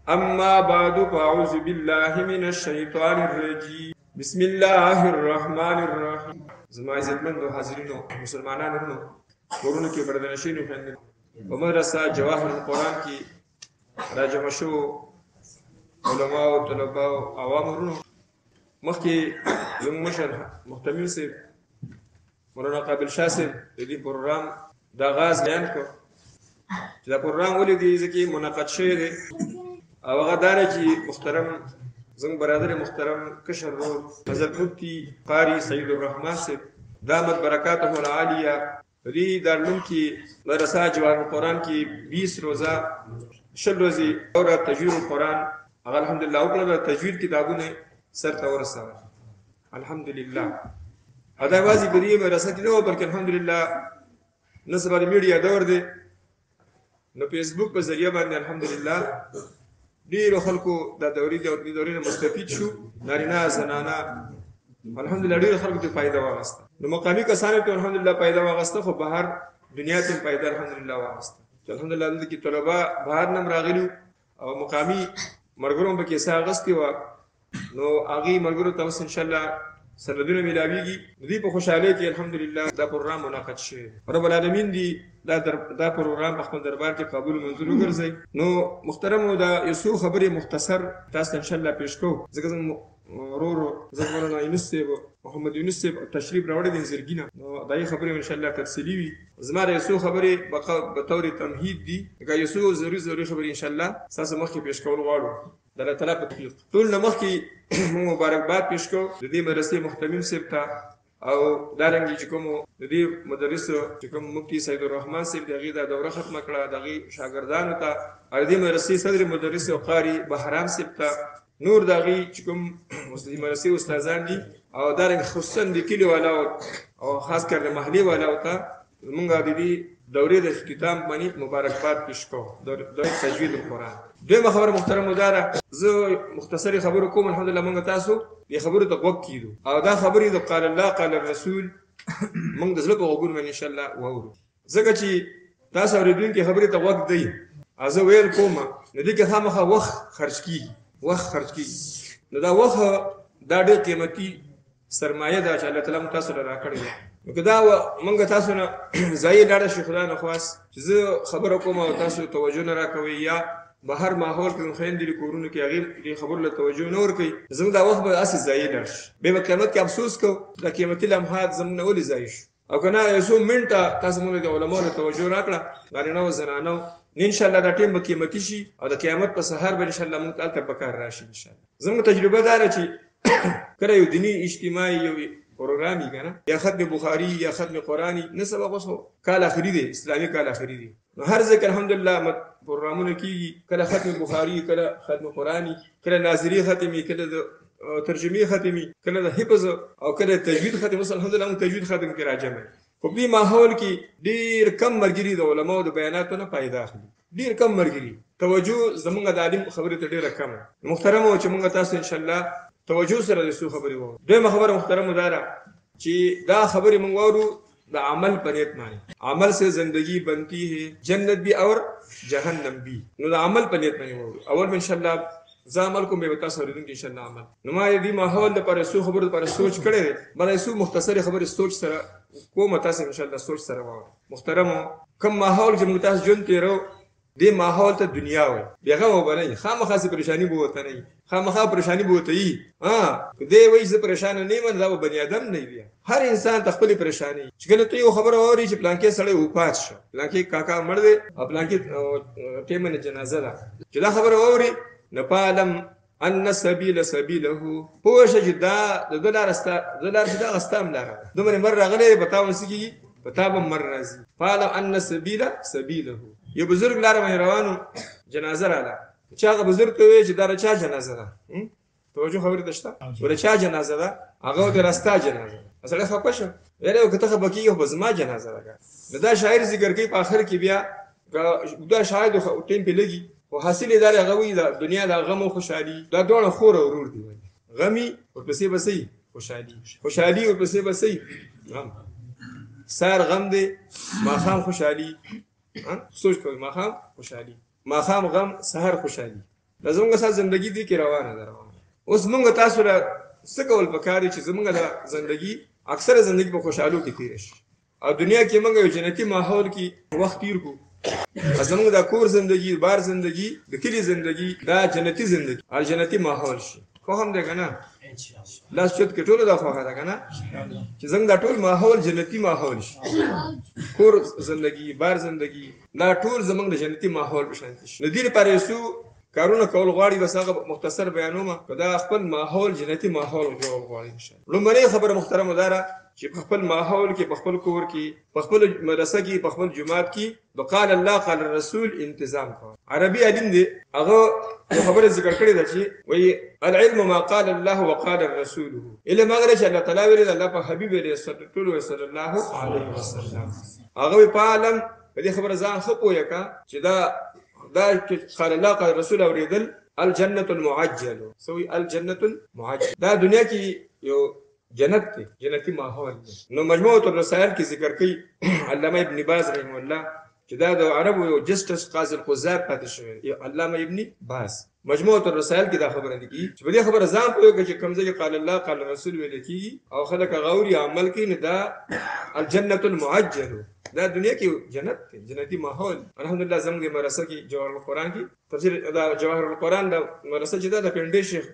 أما بعد فأعوذ بالله من الشيطان الرجيم بسم الله الرحمن الرحيم. زما عزت مندو حاضرینو مسلمانانو ورونو ورونو کې بردنشینو فند ومدرسه جواهر القرآن کې راجم شو علماء او طلباء او عوام ورونو مخکې زموږ مشر محتمل صاحب مولانا قابل شاه صاحب د دې پروګرام د آغاز بیان کړ چې دا پروګرام ولې دی ځکه منعقد شوی دی او هغه دا دی چې محترم زموږ برادر محترم کشر رور حضرت مفتی قاری سید الرحمن صاحب دامت برکاته العالیه په دې دارالعلوم کې مدرسه جواهر القرآن کې 20 روزه شل ورځې دوره تجوید القرآن هغه الحمدلله وکړه. تجوید کتابونه سر ته ورسول الحمدلله. دا یوازې په دې مدرسه کې نه و بلکې الحمدلله نن سبا د میډیا دور دی نو فیسبوک په ذریعه باندې الحمدلله ډېرو خلکو دا دورې نه مستفید شو، نارینه زنانه الحمدلله ډېرو خلکو ته فایده واغسته. نو مقامي کسانو ته الحمدلله فایده واغسته، خو بهر دنیا ته فایده الحمدلله واغسته چې الحمدلله دلته کې طلبه بهر نه هم راغلي او مقامي ملګرو هم پکې حصه اخیستې وه. نو هغې ملګرو ته اوس انشاءالله سندونه میلاویږي. د دې په خوشحالۍ کې الحمدلله دا پروګرام منعقد شوی. رب العالمین دې دا پروګرام په خپل دربار کې قبول منظور وګرځوي. نو محترمو دا یو څو خبرې مختصر تاسو ته انشاءالله پیش کوو ځکه زموږ ورور زموږ مولانا یونس صاحب محمد یونس صاحب تشریف راوړی دی زرګینه، نو دا یې خبرې انشاءالله تفصیلي وي. زما د یو څو خبرې به طور تمهید دي، لکه یو څو ضروري خبرې انشاءالله ستاسو مخکې پیش کول غواړو د الله تعالی په توفیق. ټول نه مخکې موږ مبارکباد پیش کوو د دې مدرسې محتمل صاحب ته او دارنګې چې کومو د دې مدرس چې کوم مفتی سید الرحمن صاحب د هغې دا دوره ختمه کړه د هغې شاګردانو ته او د دې مدرسې صدر مدرس او قاري بهرام صاحب ته نور د هغې چې کوم مدرسې استادان دي او دارنګې خصوصا د کلي والاو او خاص کر د محلي والاو ته موږ د دې دورې د اختتام باندې مبارکباد پیش کوو د تجوید القرآن. دویمه خبره محترمو دا ده، زه مختصرې خبرې کوم. الحمدلله موږ تاسو دې خبرو ته غوږ کیدو او دا خبرې د قال الله قال الرسول موږ د زړه په غوږونو باندې انشاءالله واورو، ځکه چې تاسو اورېدونکي خبرې ته غوږ دی او زه ویل کوم نو دې کې خامخا وخت خرج کېږي. نو دا وخت دا ډېر قیمتي سرمایه ده چې الله تعالی موږ تاسو له راکړې ده. نو که دا موږ تاسو نه ضایع لاړه شي خدای نخواست چې زه خبره کوم او تاسو توجه نه راکوئ یا بهر ماحول کې خویندې د کورونو کې هغې دې خبرو له توجه نه ورکوئ، زموږ دا وخت به هسې ضایع لاړ شي. بیا به قیامت کې افسوس کوو دا قیمتي لمحات زموږ نه ولې ضایع شو. او که نه یو څو منټه تاسو موږ د علماو له توجه راکړه نارینه او زنانو انشاءالله دا ټیم به قیمتي شي او د قیامت په سهار به انشاءالله موږ ته هلته په کار راشي انشاءالله. زموږ تجربه دا ده چې کله یو دیني اجتماعي یو پروګرام یې که نه یا ختم بخاري یا ختم قرآني نه سبق اوس کال آخري دی، اسلامي کال آخري دی، نو هر ځای کې الحمدلله پروګرامونه کېږي، کله ختم بخاري کله ختم قرآني کله ناظري ختمي کله د ترجمې ختمي کله د حفظ او کله تجوید ختم. اوس الحمدلله موږ تجوید ختم کې راجمع یو. په دې ماحول کې ډېر کم ملګري د علماو د بیاناتو نه فایده اخلي، ډېر کم ملګري، توجه زموږ د عالم خبرې ته ډېره کمه. محترمو چې موږ تاسو انشاءالله توجه سره د څو خبرې واورو. دویمه خبره محترمو دا ده چې دا خبرې موږ واورو د عمل په نیت باندې. عمل سے زندگی بنتی ہے جنت بھی اور جہنم بھی. نو د عمل په نیت باندې واورو. اول به انشاءالله زه عمل کوم، بیا به تاسو اورېدونکي انشاءالله عمل. نو ما د دې ماحول دپاره څو خبرو دپاره سوچ کړی دی، بله څو مختصرې خبرې سوچ سره کوم، تاسو انشاءالله سوچ سره واورئ. محترمو کوم ماحول چې موږ تاسو ژوند تېرو دې ماحول ته دنیا وایي، بېغمه به نه وي، خامخا سې پریشاني به ورته نه وي، خامخا پریشاني به ورته وي. که دی وایي زه پریشانه نه یم دا به بني ادم نه وي. هر انسان ته خپلې پریشاني چې کله ته یو خبره واورې چې پلانکې سړی وفات شو، پلانکې کاکا مړ دی او پلانکې ټیمه نه جنازه ده، چې دا خبره واورې نو فاعلم ان السبیل سبیله، پوه شه چې دا د ده لاره چې دغه ستا هم لاره ده، دومره مر راغلی په تا باندې څه کېږي په تا به مر راځي. فاعلم ان السبیل سبیله. یو بزرګ لاره باندې روانو جنازه راغله، چې هغه بزرګ ته وویل چې دا د چا جنازه ده؟ توجه خبرې ته شته؟ د چا جنازه ده؟ هغه ورته د ستا جنازه ده. سړی خفه شو، ویل که ته خفه کېږې خو به زما جنازه ده. نو دا شاعر ذکر کوي په آخر کې بیا دا شاید ټیم پې لګي خو حاصل یې دا دی هغه وایي د دنیا د غم او خوشحالي دا دواړه خور او ورور دي. غمي ورپسې به څه خوشحالي ورپسې به څه غم. سهار غم دی ماښام خوشحالي. سوچ کوئ ماښام خوشحالي ماښام غم سهار خوشحالي. دا زموږ سره زندگی دي کې روانه ده. اوس موږ تاسو له څه کول پکار دي چې زموږ د زندگی اکثره زندگی په خوشحالو کې تیر شي او دنیا کې موږ یو جنتی ماحول کې وخت تیر کو. زموږ د کور زندگی، بار زندگی، د کلی زندگی دا جنتی زندگی او جنتی ماحول شي. خو هم ده کنه لاس چت کې ټول دا خوخه ده کنه چې زموږ د ټول ماحول جنتی ماحول شي. کور زندگی، بار زندگی دا ټول زموږ د جنتی ماحول بشانت شي. د دې لپاره یسو کارونه کول غواړي، بس هغه مختصر بیانومه که دا خپل ماحول جنتی ماحول جوړ غواړي. لومړی خبره محترمه داره چې په خپل ماحول کې، په خپل کور کې، په خپل مدرسه کې، په خپل جماعت کې د قال الله قال الرسول انتظام کوي. عربي علم دی هغه خبره ذکر کړې ده چې وایي العلم ما قال الله وقال الرسول. علم هغه چې الله تعالی ویلي، الله په حبیب صلی الله علیه وسلم هغه په عالم په دې خبره ځان ښه پوهه کا چې دا قال الله قال الرسول اوریدل الجنة المعجل. سوی الجنة المعجل دا دنیا کې یو جنت دی، جنتی ماحول دی. نو مجموعة الرسائل کې ذکر کوي علامه ابن باز رحمه الله چې دا د عربو یو جسټس قاضي القضات پاتې شوی. علامه ابن باز مجموعة الرسائل کې دا خبره لیکي چې په دې خبره ځان پوهېږي چې کوم ځای کې قال الله قال الرسول ویل کېږي او خلک غوري عمل کوي، نو دا الجنة المعجل دا دنیا کې جنت دی، جنتی ماحول. الحمدلله زموږ د مدرسه کې جواهر القرآن کې تفسیر دا جواهر القرآن د مدرسه چې دا د پنډي شیخ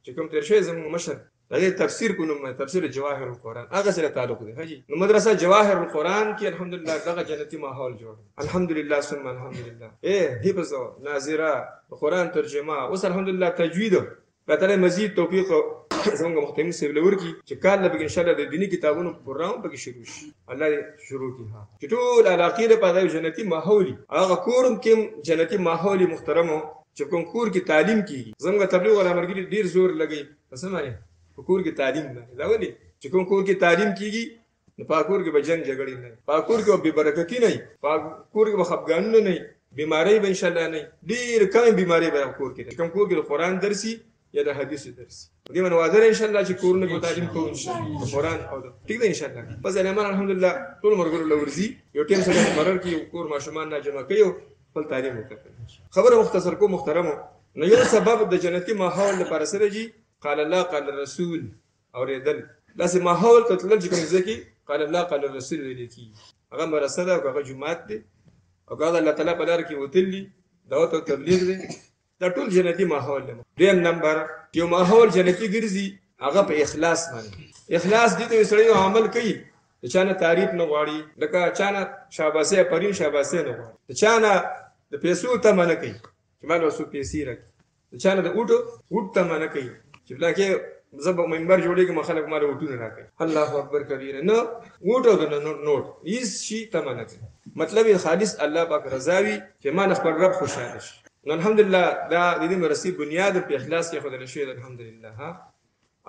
چې کوم تیر شوی زموږ مشر هغه تفسیر کو نوم تفسیر جواهر القرآن هغه سره تعلق دی. حاجی نو مدرسه جواهر القرآن کې الحمدلله دغه جنتی ماحول جوړ. الحمدلله ثم الحمدلله حفظ ناظره قرآن ترجمه اوس الحمدلله تجوید په تعالی مزید توفیق زموږ محترم سیبلور کی چې کال لږ ان شاء الله د دینی کتابونو پروګرام پکې شروع شي. الله شروع کی ها چې ټول علاقې په دغه جنتی ماحولي هغه کورم کې جنتی ماحولي محترمو چې کوم کور کې تعلیم کیږي. زموږ تبلیغ ولا مرګ ډیر زور لګي څه معنی په کور کې تعلیم نه دا ولي چې کوم کور کې تعلیم کیږي نو په کور کې به جنگ جګړې نه، په کور کې به برکتی نه، په کور کې به خفګانونه نه، بیماری به ان شاء الله نه، ډیر کم بیماری به کور کې. کوم کور کې قرآن درسي یا د حدیث درسي دې من واده ان شاء الله چې کورونه په تعلیم کوو ان شاء الله قرآن او ټیک ده ان شاء الله. بس الهمان الحمدلله ټول مرګرو لورزي یو ټیم سره مرر کې کور ماشومان نه جمع کوي خپل تعلیم وکړي. خبره مختصر کو محترمو نو یو سبب د جنتی ماحول لپاره سره جی قال الله قال الرسول اوریدل داسې ماحول ته تلل چې کوم ځکه قال الله قال الرسول ویل کی هغه مرسته ده هغه جماعت دی او هغه الله تعالی په لار کې وتلی دعوت او تبلیغ دی. دا ټول جنتی ماحول دی. دویم نمبر یو ماحول جنتی ګرځي هغه په اخلاص باندې. اخلاص دي ته سړی عمل کوي چانه تعریف نه غواړي، لکه چانه شاباسه پرین شاباسه نه غواړي، چانه د پیسو تمه نه کوي چې مال وسو پیسې راکړي، چانه د اوټ تمه نه کوي چې بلکې زب منبر جوړېږي مخالف مال وټونه راکړي. الله اکبر کبیر نه وټو د نوټ هیڅ شي تمه نه کوي. مطلب خالص الله پاک رضاوي چې ما خپل رب خوشاله شي. نو الحمدلله دا د دې مرسي بنیاد په اخلاص کې خدای شي. الحمدلله ها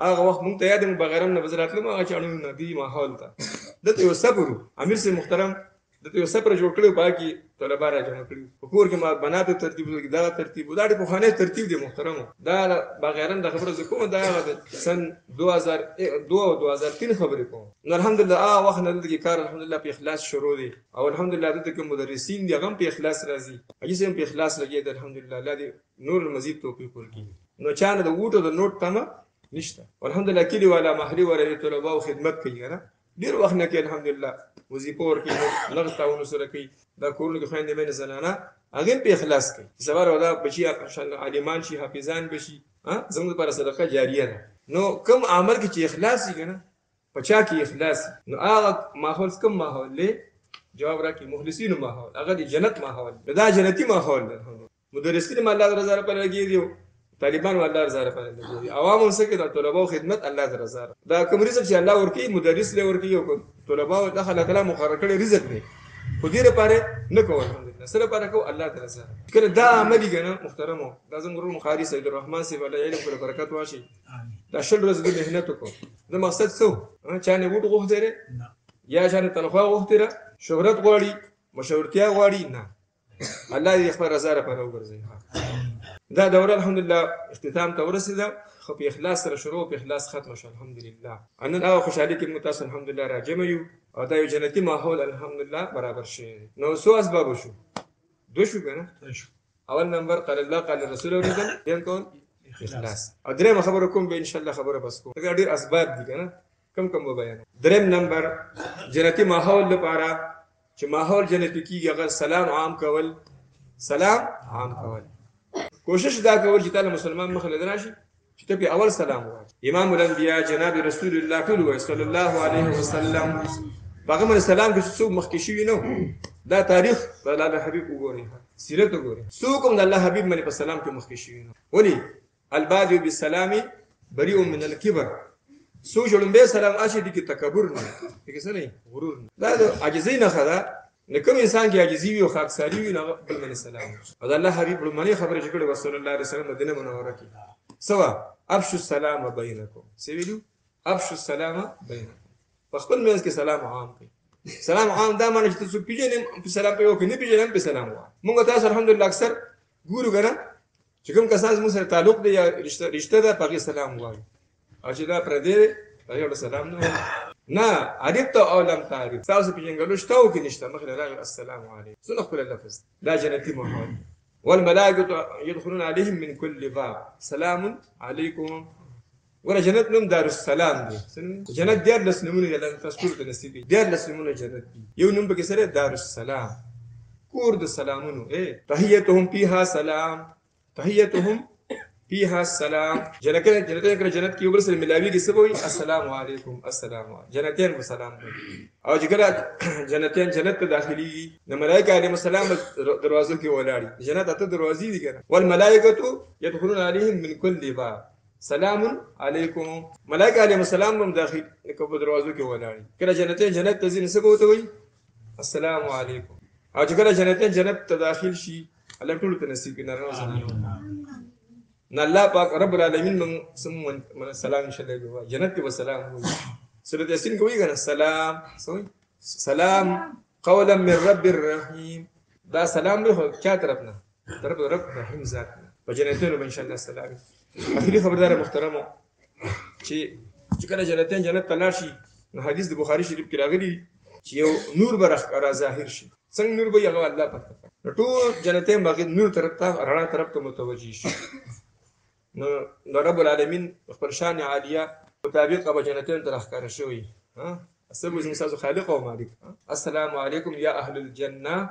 هغه وخت مونږ ته یاد مو بغیرم نه بزرات لمه هغه چانو نه دی ماحول ته دته یو صبر امیر سي محترم دته یو صبر جوړ کړو باقي طلبه را جمع کړو په کور کې ما بنات ترتیب دا ترتیب دا په خانه ترتیب دی محترم دا بغیرم د خبره زکوم دا سن 2003 خبرې کوم. نو الحمدلله وخت نه دغه کار الحمدلله په اخلاص شروع دی او الحمدلله دته کوم مدرسین دي هغه په اخلاص راځي هغه سم په اخلاص لګي د الحمدلله الله دې نور مزید توفیق ورکړي. نو چانه د وټو د نوٹ تمه نشته الحمدلله کلی والا محلي ولا طلبه او خدمت کوي کنه ډیر وخت نه کې الحمدلله وظیفه ورکړي لږ تاونه سره کوي دا کورونه کې خويندې مې زنانه هغه په اخلاص کوي سبا ودا بچي ان شاء الله عالمان شي حافظان بشي زموږ لپاره صدقه جاریه ده. نو کوم عمل کې چې اخلاص وي کنه پچا کې اخلاص نو هغه ماحول کوم ماحول له جواب راکې مخلصین ماحول هغه د جنت ماحول دا جنتی ماحول ده. مدرسین الله رضا لپاره لګي دي طالبان الله رضا لپاره لګي عوام هم څه کې د طلبه او خدمت الله رضا دا کوم رزق چې الله ورکی مدرس له ورکی او طلبه او داخله کلام مقرر کړي رزق دی خو دې لپاره نه کوو الحمدلله سره لپاره کو الله تعالی سره کله دا عملي کنه محترمو دا زموږ مخاري سید الرحمن سی ولا علم پر برکت واشي دا شل ورځې د مهنت کو دا مقصد څه چانه وټ غوښتره یا چانه تنخواه غوښتره شهرت غواړي مشورتیا غواړي نه الله دې خپل رضا لپاره وګرځي. دا دوره الحمدلله اختتام ته ورسېده خو په اخلاص سره شروع په اخلاص ختم شو الحمدلله. ان هغه خوشحالي کې متاسف الحمدلله راجم یو او دا یو جنتی ماحول الحمدلله برابر شي. نو سو اسباب شو دو شو کنه اول نمبر قال الله قال الرسول وريدل ينكون اخلاص. ادري ما خبركم بان شاء الله خبره بس کو غادي اسباب دي کنه کم بیان. دریم نمبر جنتی ماحول لپاره چې ماحول جنتی کیږي هغه سلام عام کول. سلام عام کول کوشش دا کول چې تعالی مسلمان مخ له دراشي چې ته په اول سلام وایي. امام الانبیاء جناب رسول الله صلی الله علیه وسلم پیغمبر اسلام کې څوک مخکې شوی نو. دا تاریخ د الله حبیب وګورئ، سیرت وګورئ، څوک هم د الله حبیب باندې په سلام کې مخکې شوی نو. ولې البادئ بالسلام بريء من الكبر. سو جوړمبه سلام اشي دي کې تکبر نه دي څه نه غرور نه. دا د عاجزۍ نه خدا نه کوم انسان کې عاجزي وي او خاکساري وي نه بل من سلام. او د الله حبيب لمني خبره چې کړه رسول الله عليه وسلم مدینه منوره کې سوا ابشوا السلام بينكم. سویلو ابشوا السلام بينكم. خپل منځ کې سلام عام کړئ. سلام عام دا معنی چې تاسو پیژنې په سلام په یو کې نه پیژنې په سلام وایي. موږ تاسو الحمدلله اکثر ګورو کنه چې کوم کسان زموږ سره تعلق دی یا رشتہ ده په سلام وایي. او چې دا پر دې هغه سلام نه عرفت او لم تعرف. تاسو پیژنګلو شته او کې نشته مخله راغی السلام علیکم. سنه خپل لفظ دا جنتی ماحول. والملائکه يدخلون عليهم من كل باب سلام علیکم. ورا جنت نوم دار السلام دی. جنت ډېر لسنمونه دي الله تاسو ته نصیب دي. ډېر لسنمونه جنت دي. یو نوم به کې سره دار السلام کور د سلامونو. تحیتهم فیها سلام. تحیتهم فيها السلام. جنتين جنت کې وبل سره ملاوي کې سبوي السلام علیکم السلام علیکم. جنتين بسلام او چې کله جنتين جنت ته داخلي نو ملائکه علیهم السلام دروازو کې ولاړي. جنت ته دروازې دي کنه. والملائکه يدخلون عليهم من كل باب سلام علیکم. ملائکه علیهم السلام هم داخل په دروازو کې ولاړي. کله جنتين جنت ته ځین سبو ته وي السلام علیکم. او چې کله جنتين جنت ته داخل شي الله ټول ته نصیب کړي نه الله پاک رب العالمین من سلام ان شاء الله جنت کې وسلام. سورۃ یاسین کوي کنه سلام سلام قولا من رب الرحیم. دا سلام له چا طرف نه؟ طرف رب رحیم ذات نه. په جنتونو ان شاء الله سلام. اخیری خبردار محترمو چې کله جنتین جنت تلار شي نو حدیث د بخاری شریف کې راغلی چې یو نور برخ را ظاهر شي. څنګه نور به هغه الله پاک نو ټول جنتین باغ نور طرف ته رڼا طرف ته متوجي شي. نو رب العالمین خپل شان عالیه مطابق به جنتین ته راښکاره شوی. اسبو زموږ تاسو خالق او مالک. السلام علیکم یا اهل الجنه.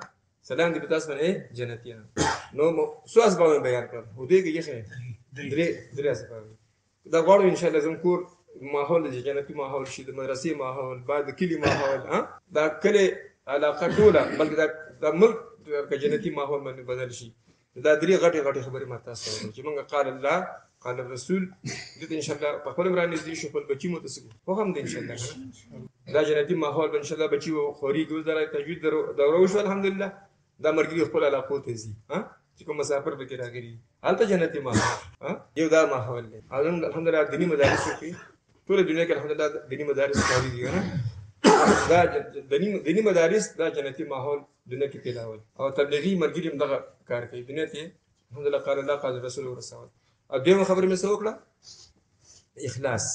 سلام دې تاسو باندې جنتیان. نو سو اسباب بیان کړ هو دې کې یې درې اسباب دا غواړو ان شاء الله زموږ کور ماحول د جنتی ماحول شي، د مدرسې ماحول، بعد کلی ماحول دا کلی علاقه ټوله بلکې دا ملک د جنتی ماحول باندې بدل شي. دا درې غټي خبرې ما تاسو ته چې موږ قال الله قال الرسول دې ان شاء الله په خپل باندې دې شو خپل بچي مو تاسو خو هم دې ان شاء الله دا جنتی ماحول ان شاء الله بچي خوري ګوزاره تجوید دوره وشو الحمدلله. دا مرګي خپل علاقو ته زی چې کوم مسافر به کې راغلي هلته جنتی ماحول یو دا ماحول دی. الحمدلله دینی مدارس کې ټول دنیا کې الحمدلله دینی مدارس کاری دي نه. دا دینی مدارس دا جنتی ماحول دنیا کې پیلاول او تبلیغي مرګي هم دغه کار کوي دنیا ته الحمدلله قال الله قال رسول الله. او دغه خبره مې څه وکړه اخلاص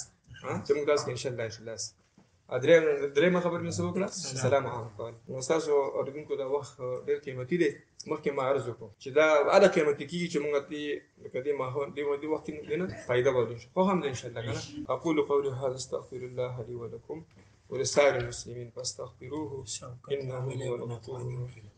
چې موږ تاسو ان شاء الله اخلاص. درېمه خبره مې څه وکړه سلام علیکم. نو تاسو اوریدونکو دا وخت ډېر قیمتي دی. مخکې ما عرض وکړو چې دا اړه قیمتي کیږي چې موږ ته کدي ماحول دی وخت کې نه فائدہ ورکړي. خو هم ان شاء الله کنه. اقول قولي هذا استغفر الله لي ولكم ولسائر المسلمين فاستغفروه انه هو الغفور الرحيم.